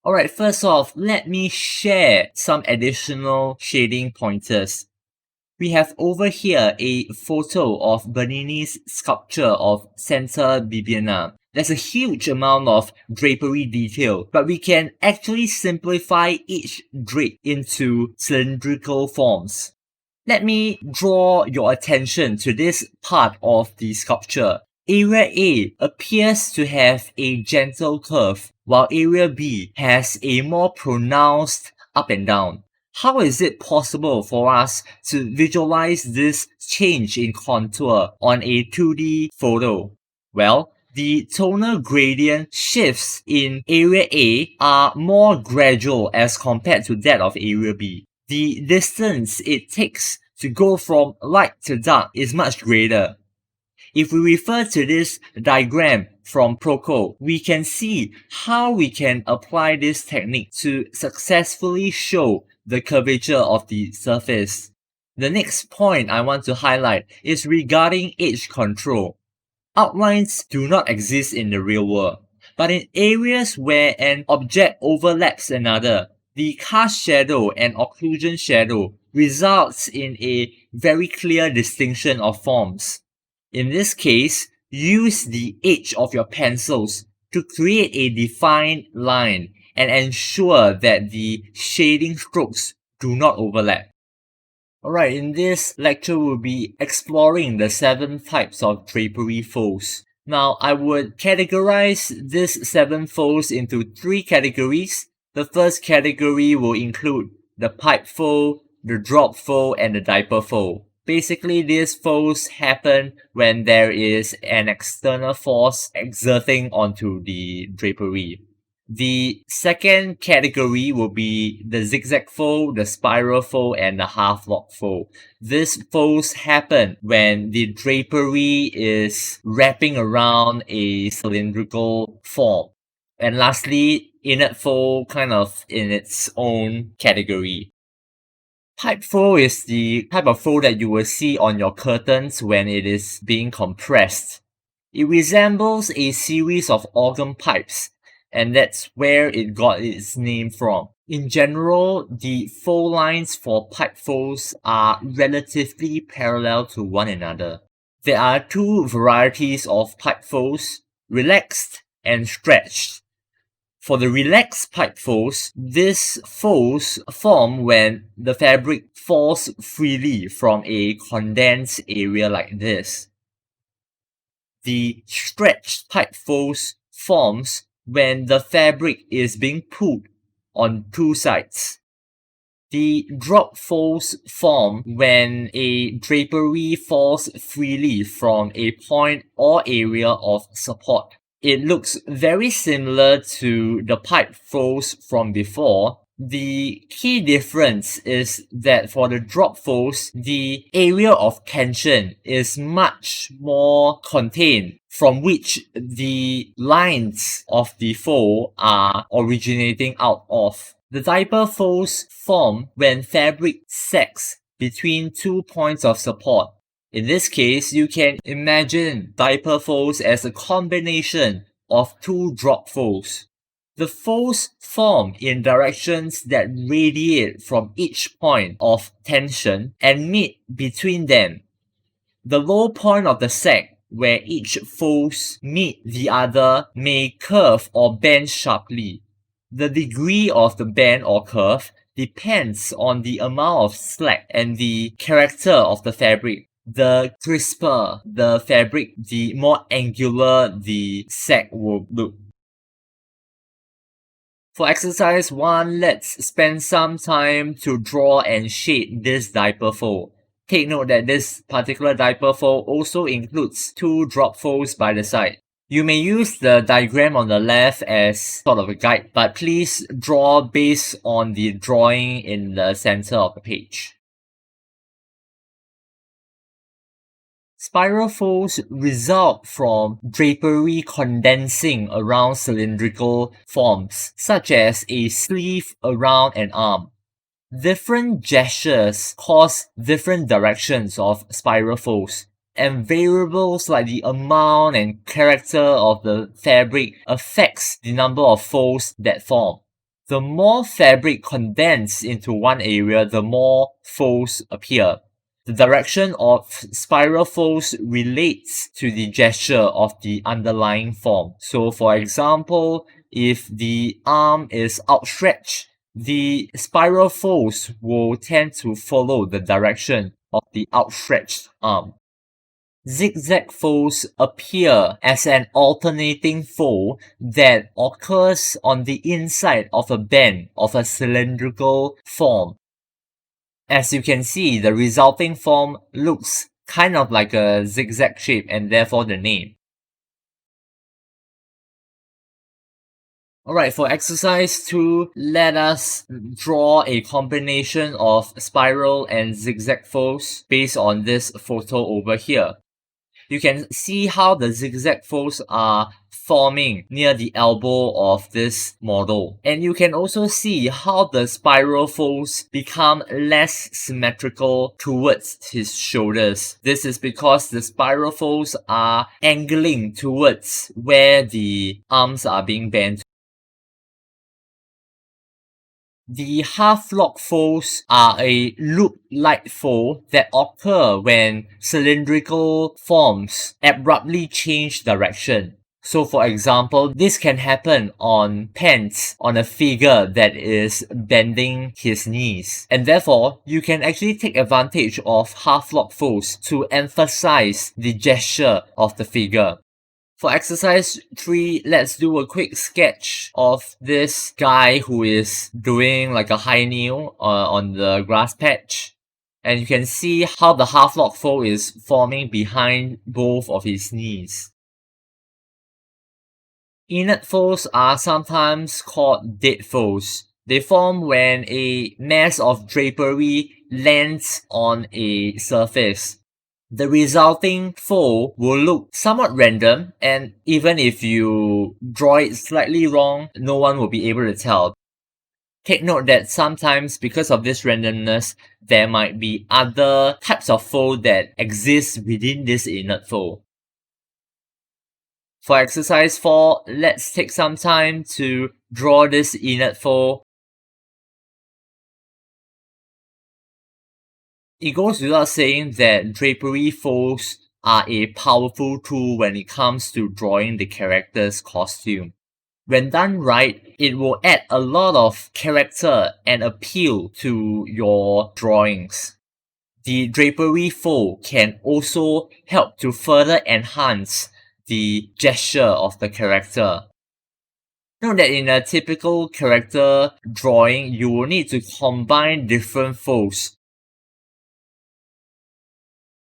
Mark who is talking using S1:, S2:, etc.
S1: Alright, first off, let me share some additional shading pointers. We have over here a photo of Bernini's sculpture of Santa Bibiana. There's a huge amount of drapery detail, but we can actually simplify each drape into cylindrical forms. Let me draw your attention to this part of the sculpture. Area A appears to have a gentle curve, while Area B has a more pronounced up and down. How is it possible for us to visualize this change in contour on a 2D photo? Well, the tonal gradient shifts in Area A are more gradual as compared to that of Area B. The distance it takes to go from light to dark is much greater. If we refer to this diagram from Proco, we can see how we can apply this technique to successfully show the curvature of the surface. The next point I want to highlight is regarding edge control. Outlines do not exist in the real world, but in areas where an object overlaps another, the cast shadow and occlusion shadow results in a very clear distinction of forms. In this case, use the edge of your pencils to create a defined line and ensure that the shading strokes do not overlap. Alright, in this lecture we'll be exploring the 7 types of drapery folds. Now, I would categorize these 7 folds into 3 categories. The first category will include the pipe fold, the drop fold, and the diaper fold. Basically, these folds happen when there is an external force exerting onto the drapery. The second category will be the zigzag fold, the spiral fold, and the half lock fold. These folds happen when the drapery is wrapping around a cylindrical form. And lastly, inert fold kind of in its own category. Pipe fold is the type of fold that you will see on your curtains when it is being compressed. It resembles a series of organ pipes, and that's where it got its name from. In general, the fold lines for pipe folds are relatively parallel to one another. There are 2 varieties of pipe folds, relaxed and stretched. For the relaxed pipe folds, these folds form when the fabric falls freely from a condensed area like this. The stretched pipe folds forms when the fabric is being pulled on 2 sides. The drop folds form when a drapery falls freely from a point or area of support. It looks very similar to the pipe folds from before. The key difference is that for the drop folds, the area of tension is much more contained, from which the lines of the fold are originating out of. The diaper folds form when fabric sags between 2 points of support. In this case, you can imagine diaper folds as a combination of 2 drop folds. The folds form in directions that radiate from each point of tension and meet between them. The low point of the sag, where each folds meet the other, may curve or bend sharply. The degree of the bend or curve depends on the amount of slack and the character of the fabric. The crisper the fabric, the more angular the sag will look. For exercise 1, let's spend some time to draw and shade this diaper fold. Take note that this particular diaper fold also includes 2 drop folds by the side. You may use the diagram on the left as sort of a guide, but please draw based on the drawing in the center of the page. Spiral folds result from drapery condensing around cylindrical forms, such as a sleeve around an arm. Different gestures cause different directions of spiral folds, and variables like the amount and character of the fabric affects the number of folds that form. The more fabric condensed into one area, the more folds appear. The direction of spiral folds relates to the gesture of the underlying form. So for example, if the arm is outstretched, the spiral folds will tend to follow the direction of the outstretched arm. Zigzag folds appear as an alternating fold that occurs on the inside of a band of a cylindrical form. As you can see, the resulting form looks kind of like a zigzag shape and therefore the name. Alright, for exercise 2, let us draw a combination of spiral and zigzag folds based on this photo over here. You can see how the zigzag folds are forming near the elbow of this model. And you can also see how the spiral folds become less symmetrical towards his shoulders. This is because the spiral folds are angling towards where the arms are being bent. The half-lock folds are a loop-like fold that occur when cylindrical forms abruptly change direction. So for example, this can happen on pants on a figure that is bending his knees. And therefore, you can actually take advantage of half-lock folds to emphasize the gesture of the figure. For exercise 3, let's do a quick sketch of this guy who is doing like a high kneel on the grass patch. And you can see how the half-lock fold is forming behind both of his knees. Inert folds are sometimes called dead folds. They form when a mass of drapery lands on a surface. The resulting fold will look somewhat random, and even if you draw it slightly wrong, no one will be able to tell. Take note that sometimes, because of this randomness, there might be other types of fold that exist within this inert fold. For exercise 4, let's take some time to draw this inert fold. It goes without saying that drapery folds are a powerful tool when it comes to drawing the character's costume. When done right, it will add a lot of character and appeal to your drawings. The drapery fold can also help to further enhance the gesture of the character. Note that in a typical character drawing, you will need to combine different folds